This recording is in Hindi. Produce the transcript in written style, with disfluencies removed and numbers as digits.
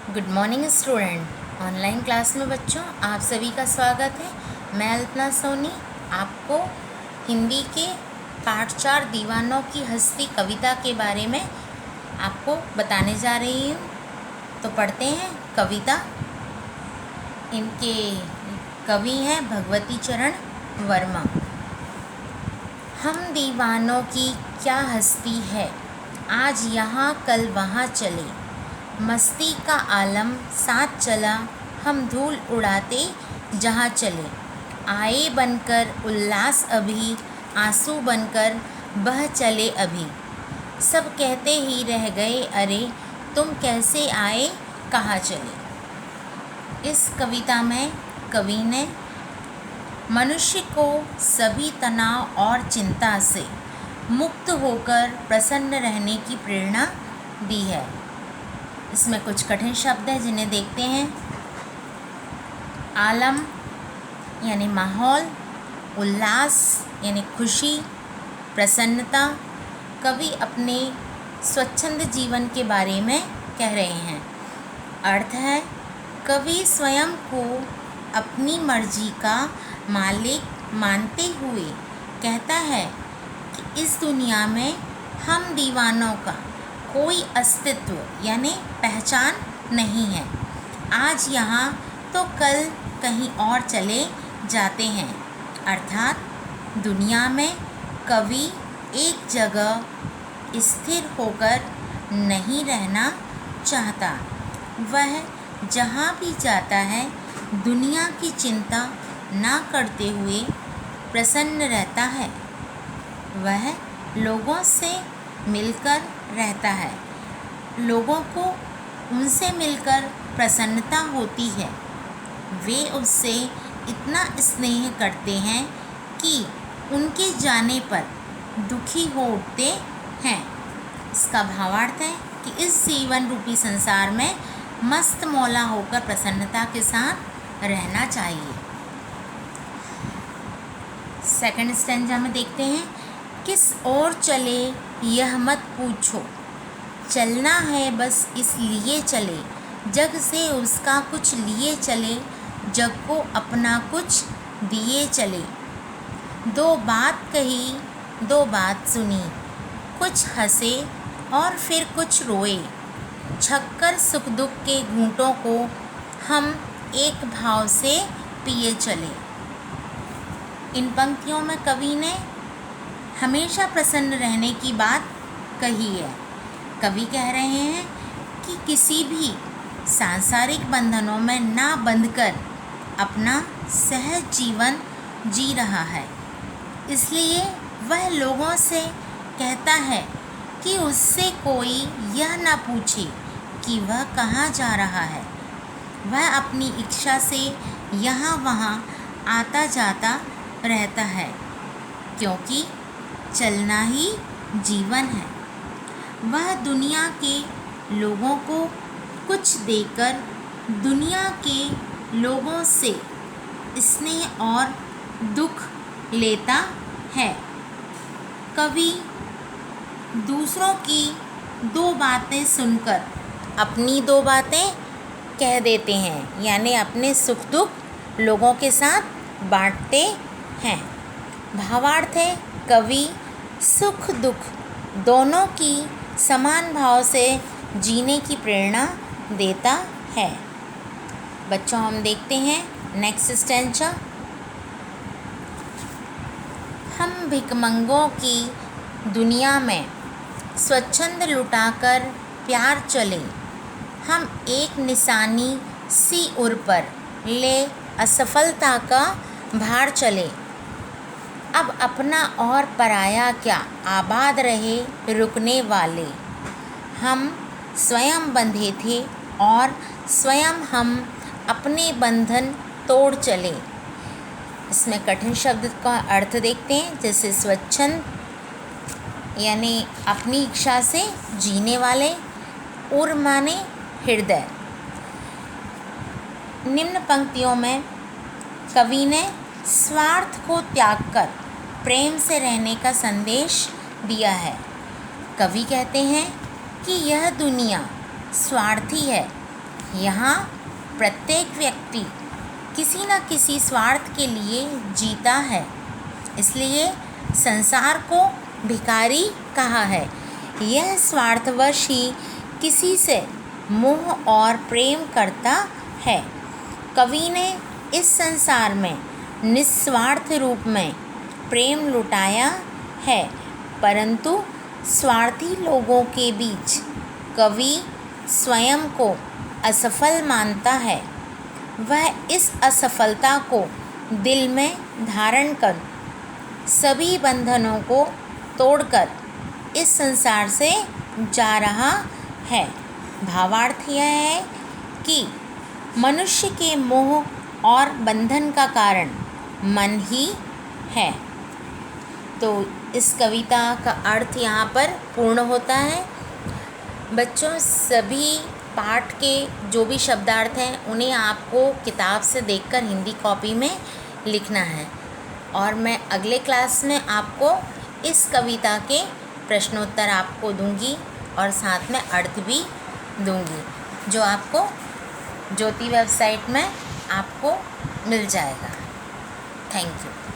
Good morning student. Online class में बच्चों आप सभी का स्वागत है। मैं अल्पना सोनी आपको हिंदी के पाठ 4 दीवानों की हस्ती कविता के बारे में आपको बताने जा रही हूँ। तो पढ़ते हैं कविता। इनके कवि हैं भगवती चरण वर्मा। हम दीवानों की क्या हस्ती है, आज यहाँ कल वहाँ चले, मस्ती का आलम साथ चला, हम धूल उड़ाते जहाँ चले, आए बनकर उल्लास अभी, आंसू बनकर बह चले अभी, सब कहते ही रह गए अरे, तुम कैसे आए कहाँ चले। इस कविता में कवि ने मनुष्य को सभी तनाव और चिंता से मुक्त होकर प्रसन्न रहने की प्रेरणा दी है। इसमें कुछ कठिन शब्द हैं जिन्हें देखते हैं। आलम यानी माहौल, उल्लास यानी खुशी, प्रसन्नता। कवि अपने स्वच्छंद जीवन के बारे में कह रहे हैं। अर्थ है कवि स्वयं को अपनी मर्जी का मालिक मानते हुए कहता है कि इस दुनिया में हम दीवानों का कोई अस्तित्व यानी पहचान नहीं है। आज यहाँ तो कल कहीं और चले जाते हैं। अर्थात दुनिया में कवि एक जगह स्थिर होकर नहीं रहना चाहता। वह जहाँ भी जाता है दुनिया की चिंता ना करते हुए प्रसन्न रहता है। वह लोगों से मिलकर रहता है। लोगों को उनसे मिलकर प्रसन्नता होती है। वे उससे इतना स्नेह करते हैं कि उनके जाने पर दुखी हो उठते हैं। इसका भावार्थ है कि इस जीवन रूपी संसार में मस्त मौला होकर प्रसन्नता के साथ रहना चाहिए। सेकंड स्टैंजा में देखते हैं। किस ओर चले यह मत पूछो, चलना है बस इसलिए चले, जग से उसका कुछ लिए चले, जग को अपना कुछ दिए चले। दो बात कही दो बात सुनी, कुछ हंसे और फिर कुछ रोए, छक्कर सुख दुख के घूंटों को हम एक भाव से पिए चले। इन पंक्तियों में कवि ने हमेशा प्रसन्न रहने की बात कही है। कवि कह रहे हैं कि किसी भी सांसारिक बंधनों में ना बंधकर अपना सहज जीवन जी रहा है। इसलिए वह लोगों से कहता है कि उससे कोई यह ना पूछे कि वह कहाँ जा रहा है। वह अपनी इच्छा से यहाँ वहाँ आता जाता रहता है, क्योंकि चलना ही जीवन है। वह दुनिया के लोगों को कुछ देकर दुनिया के लोगों से स्नेह और दुख लेता है। कवि दूसरों की दो बातें सुनकर अपनी दो बातें कह देते हैं, यानी अपने सुख दुख लोगों के साथ बांटते हैं। भावार्थ है कवि सुख दुख दोनों की समान भाव से जीने की प्रेरणा देता है। बच्चों हम देखते हैं नेक्स्ट स्टैंजा। हम भिखमंगों की दुनिया में स्वच्छंद लुटाकर प्यार चले, हम एक निशानी सी उर पर ले असफलता का भार चले। अब अपना और पराया क्या आबाद रहे रुकने वाले, हम स्वयं बंधे थे और स्वयं हम अपने बंधन तोड़ चले। इसमें कठिन शब्द का अर्थ देखते हैं। जैसे स्वच्छंद यानी अपनी इच्छा से जीने वाले, उर माने हृदय। निम्न पंक्तियों में कवि ने स्वार्थ को त्याग कर प्रेम से रहने का संदेश दिया है। कवि कहते हैं कि यह दुनिया स्वार्थी है, यहाँ प्रत्येक व्यक्ति किसी न किसी स्वार्थ के लिए जीता है, इसलिए संसार को भिखारी कहा है। यह स्वार्थवश ही किसी से मोह और प्रेम करता है। कवि ने इस संसार में निस्वार्थ रूप में प्रेम लुटाया है, परंतु स्वार्थी लोगों के बीच कवि स्वयं को असफल मानता है। वह इस असफलता को दिल में धारण कर सभी बंधनों को तोड़कर इस संसार से जा रहा है। भावार्थ यह है कि मनुष्य के मोह और बंधन का कारण मन ही है। तो इस कविता का अर्थ यहाँ पर पूर्ण होता है। बच्चों, सभी पाठ के जो भी शब्दार्थ हैं उन्हें आपको किताब से देखकर हिंदी कॉपी में लिखना है, और मैं अगले क्लास में आपको इस कविता के प्रश्नोत्तर आपको दूंगी और साथ में अर्थ भी दूंगी, जो आपको ज्योति वेबसाइट में आपको मिल जाएगा। Thank you.